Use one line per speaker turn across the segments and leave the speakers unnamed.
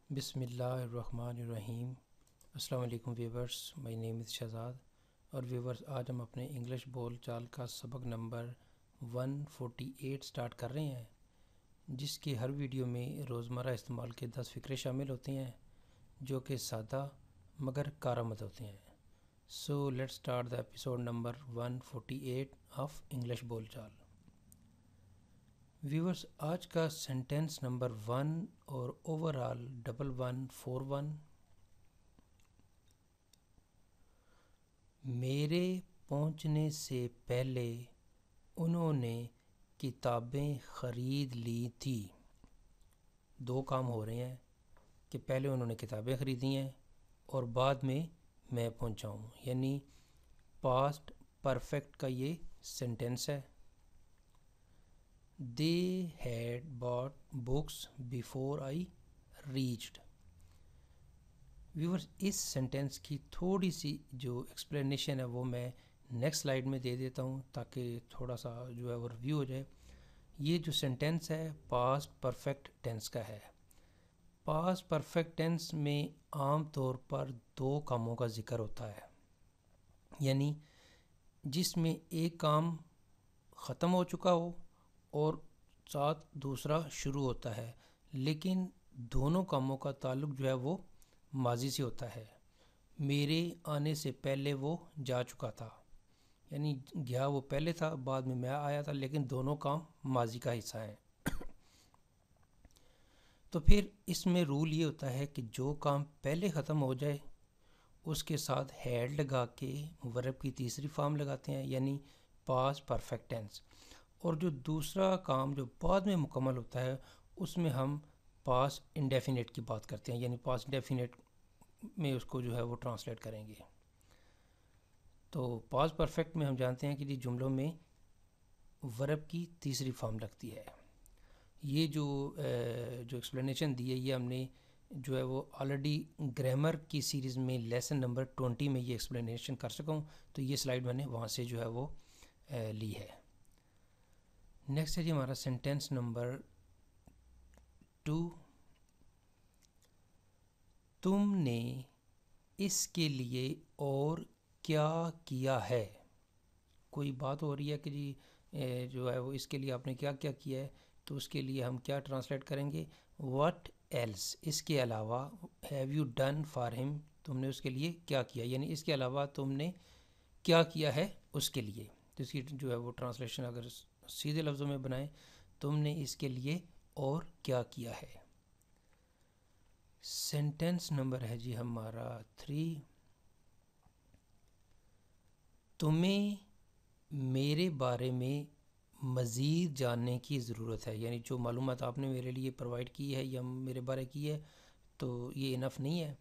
بسم اللہ الرحمن الرحیم۔ السلام علیکم ویورز، مائی نیم از شہزاد اور ویورز آج ہم اپنے انگلش بول چال کا سبق نمبر 148 سٹارٹ کر رہے ہیں، جس کی ہر ویڈیو میں روزمرہ استعمال کے 10 فقرے شامل ہوتے ہیں جو کہ سادہ مگر کارآمد ہوتے ہیں۔ So let start the episode number 148 of English بول چال۔ ویورز آج کا سینٹینس نمبر 1 اور اوور آل 1141۔ میرے پہنچنے سے پہلے انہوں نے کتابیں خرید لی تھی۔ دو کام ہو رہے ہیں کہ پہلے انہوں نے کتابیں خریدی ہیں اور بعد میں پہنچا ہوں، یعنی پاسٹ پرفیکٹ کا یہ سینٹینس ہے۔ They had bought books before I reached۔ Viewers اس سینٹینس کی تھوڑی سی جو ایکسپلینیشن ہے وہ میں نیکسٹ سلائیڈ میں دے دیتا ہوں تاکہ تھوڑا سا جو ہے وہ ریویو ہو جائے۔ یہ جو سینٹینس ہے پاسٹ پرفیکٹ ٹینس کا ہے۔ پاسٹ پرفیکٹ ٹینس میں عام طور پر دو کاموں کا ذکر ہوتا ہے، یعنی جس میں ایک کام ختم ہو چکا ہو اور ساتھ دوسرا شروع ہوتا ہے، لیکن دونوں کاموں کا تعلق جو ہے وہ ماضی سے ہوتا ہے۔ میرے آنے سے پہلے وہ جا چکا تھا، یعنی گیا وہ پہلے تھا، بعد میں آیا تھا، لیکن دونوں کام ماضی کا حصہ ہیں۔ تو پھر اس میں رول یہ ہوتا ہے کہ جو کام پہلے ختم ہو جائے اس کے ساتھ ہیڈ لگا کے ورب کی تیسری فارم لگاتے ہیں، یعنی پاسٹ پرفیکٹ ٹینس، اور جو دوسرا کام جو بعد میں مکمل ہوتا ہے اس میں ہم پاسٹ انڈیفینیٹ کی بات کرتے ہیں، یعنی پاسٹ انڈیفینیٹ میں اس کو جو ہے وہ ٹرانسلیٹ کریں گے۔ تو پاسٹ پرفیکٹ میں ہم جانتے ہیں کہ یہ جملوں میں ورب کی تیسری فارم لگتی ہے۔ یہ جو ایکسپلینیشن دی ہے یہ ہم نے جو ہے وہ آلریڈی گرامر کی سیریز میں لیسن نمبر 20 میں یہ ایکسپلینیشن کر سکا ہوں، تو یہ سلائیڈ میں نے وہاں سے جو ہے وہ لی ہے۔ نیکسٹ ہے جی ہمارا سینٹینس نمبر 2۔ تم نے اس کے لیے اور کیا کیا ہے؟ کوئی بات ہو رہی ہے کہ جی جو ہے وہ اس کے لیے آپ نے کیا کیا کیا ہے، تو اس کے لیے ہم کیا ٹرانسلیٹ کریں گے؟ واٹ ایلس، اس کے علاوہ۔ ہیو یو ڈن فار ہم، تم نے اس کے لیے کیا کیا، یعنی اس کے علاوہ تم نے کیا کیا ہے اس کے لیے۔ تو اس کی جو ہے وہ ٹرانسلیشن اگر سیدھے لفظوں میں بنائیں، تم نے اس کے لیے اور کیا کیا ہے۔ سینٹینس نمبر ہے جی ہمارا 3۔ تمہیں میرے بارے میں مزید جاننے کی ضرورت ہے، یعنی جو معلومات آپ نے میرے لیے پرووائڈ کی ہے یا میرے بارے کی ہے تو یہ انف نہیں ہے،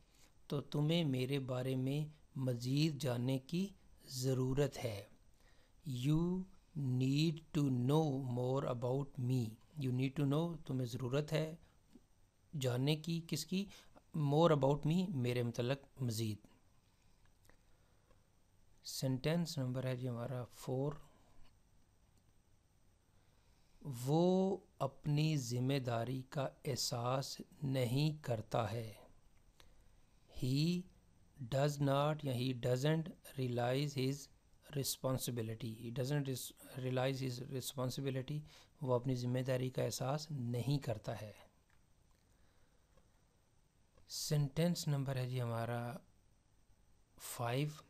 تو تمہیں میرے بارے میں مزید جاننے کی ضرورت ہے۔ You need to know more about me. You need to know, تمہیں ضرورت ہے جاننے کی، کس کی؟ مور اباؤٹ می، میرے متعلق مزید۔ سینٹینس نمبر ہے جی ہمارا 4۔ وہ اپنی ذمہ داری کا احساس نہیں کرتا ہے۔ ہی ڈز ناٹ یا he doesn't realise his responsibility. He doesn't realise his responsibility, وہ اپنی ذمہ داری کا احساس نہیں کرتا ہے۔ سینٹینس نمبر ہے جی ہمارا 5۔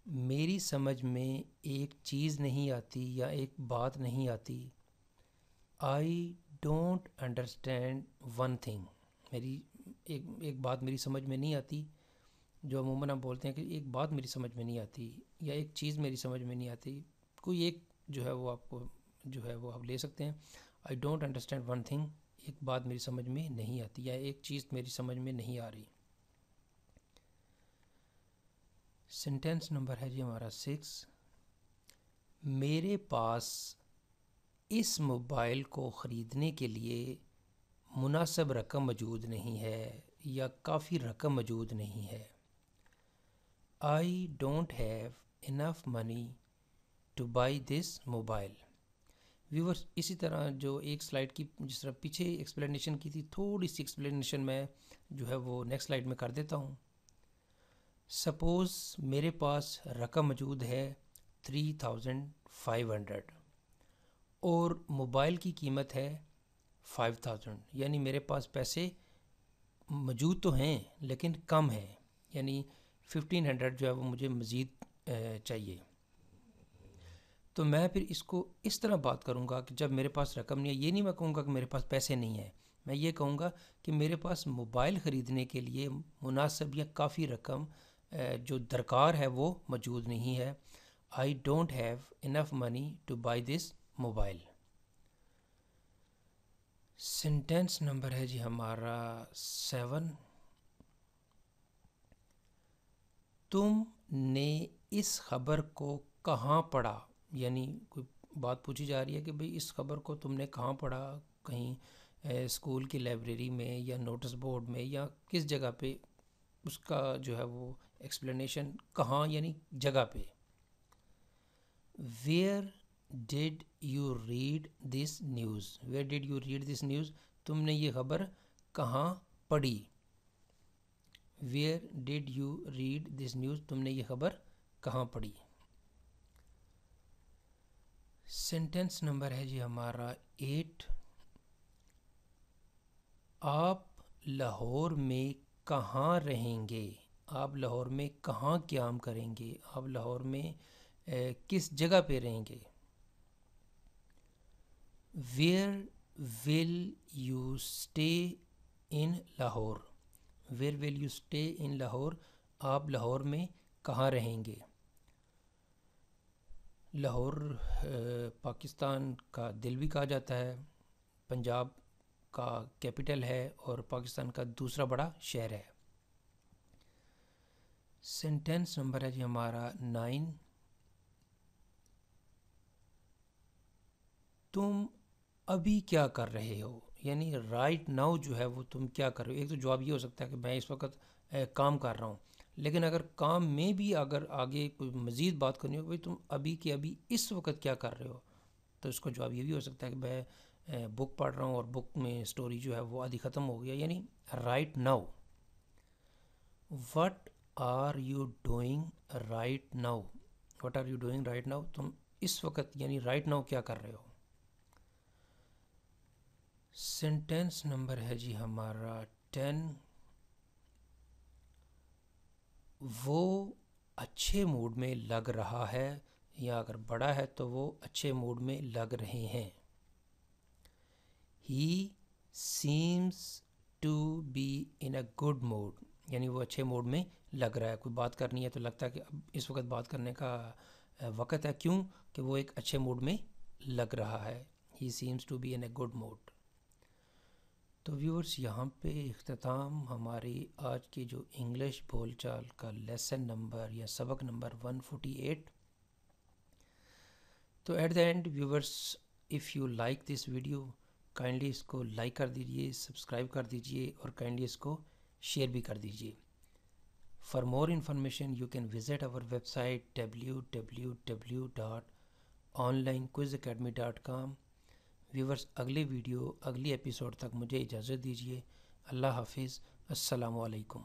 میری سمجھ میں ایک چیز نہیں آتی یا ایک بات نہیں آتی۔ I don't understand one thing. میری ایک بات میری سمجھ میں نہیں آتی، جو عموماً ہم بولتے ہیں کہ ایک بات میری سمجھ میں نہیں آتی یا ایک چیز میری سمجھ میں نہیں آتی، کوئی ایک جو ہے وہ آپ کو جو ہے وہ آپ لے سکتے ہیں۔ I don't understand one thing, ایک بات میری سمجھ میں نہیں آتی یا ایک چیز میری سمجھ میں نہیں آ رہی۔ سینٹینس نمبر ہے جی ہمارا 6۔ میرے پاس اس موبائل کو خریدنے کے لیے مناسب رقم موجود نہیں ہے یا کافی رقم موجود نہیں ہے۔ I don't have enough money to buy this mobile۔ Viewers اسی طرح جو ایک سلائڈ کی جس طرح پیچھے ایکسپلینیشن کی تھی، تھوڑی سی ایکسپلینیشن میں جو ہے وہ نیکسٹ سلائڈ میں کر دیتا ہوں. سپوز میرے پاس رقم موجود ہے 3500 اور موبائل کی قیمت ہے 5000، یعنی میرے پاس پیسے موجود تو ہیں لیکن کم ہیں، یعنی 1500 جو ہے وہ مجھے مزید چاہیے. تو میں پھر اس کو اس طرح بات کروں گا کہ جب میرے پاس رقم نہیں ہے، یہ نہیں میں کہوں گا کہ میرے پاس پیسے نہیں ہیں، میں یہ کہوں گا کہ میرے پاس موبائل خریدنے کے لیے مناسب یا کافی رقم جو درکار ہے وہ موجود نہیں ہے. I don't have enough money to buy this mobile. Sentence number ہے جی ہمارا 7. تم نے اس خبر کو کہاں پڑھا؟ یعنی کوئی بات پوچھی جا رہی ہے کہ بھئی اس خبر کو تم نے کہاں پڑھا، کہیں اسکول کی لائبریری میں یا نوٹس بورڈ میں یا کس جگہ پہ، اس کا جو ہے وہ ایکسپلینیشن کہاں یعنی جگہ پہ. Where did you read this news? Where did you read this news? تم نے یہ خبر کہاں پڑھی؟ Where did you read this news? تم نے یہ خبر کہاں پڑھی؟ سینٹینس نمبر ہے جی ہمارا 8. آپ لاہور میں کہاں رہیں گے؟ آپ لاہور میں کہاں قیام کریں گے؟ آپ لاہور میں کس جگہ پہ رہیں گے؟ Where will you stay in Lahore? Where will you stay in Lahore? آپ لاہور میں کہاں رہیں گے؟ لاہور پاکستان کا دل بھی کہا جاتا ہے، پنجاب کا کیپٹل ہے اور پاکستان کا دوسرا بڑا شہر ہے. سینٹینس نمبر ہے جی ہمارا 9. تم ابھی کیا کر رہے ہو؟ یعنی رائٹ ناؤ جو ہے وہ تم کیا کر رہے ہو. ایک تو جواب یہ ہو سکتا ہے کہ میں اس وقت کام کر رہا ہوں، لیکن اگر کام میں بھی اگر آگے کوئی مزید بات کرنی ہو کہ تم ابھی کے ابھی اس وقت کیا کر رہے ہو، تو اس کا جواب یہ بھی ہو سکتا ہے کہ میں بک پڑھ رہا ہوں اور بک میں سٹوری جو ہے وہ آدھی ختم ہو گیا، یعنی right now. What are you doing right now? What are you doing right now? تم اس وقت یعنی رائٹ ناؤ کیا کر رہے ہو؟ سینٹینس نمبر ہے جی ہمارا 10. وہ اچھے موڈ میں لگ رہا ہے، یا اگر بڑا ہے تو وہ اچھے موڈ میں لگ رہے ہیں. He seems to be in a good mood، یعنی وہ اچھے موڈ میں لگ رہا ہے. کوئی بات کرنی ہے تو لگتا ہے کہ اب اس وقت بات کرنے کا وقت ہے، کیوں کہ وہ ایک اچھے موڈ میں لگ رہا ہے. He seems to be in a good mood. تو ویورز یہاں پہ اختتام ہماری آج کی جو انگلش بول چال کا لیسن نمبر یا سبق نمبر 148. تو at the end viewers, if you like this video, kindly اس کو لائک کر دیجیے، سبسکرائب کر دیجیے اور کائنڈلی اس کو شیئر بھی کر دیجیے. For more information you can visit our website www.onlinequizacademy.com. Viewers اگلے ویڈیو اگلی ایپیسوڈ تک مجھے اجازت دیجیے. اللہ حافظ. السلام علیکم.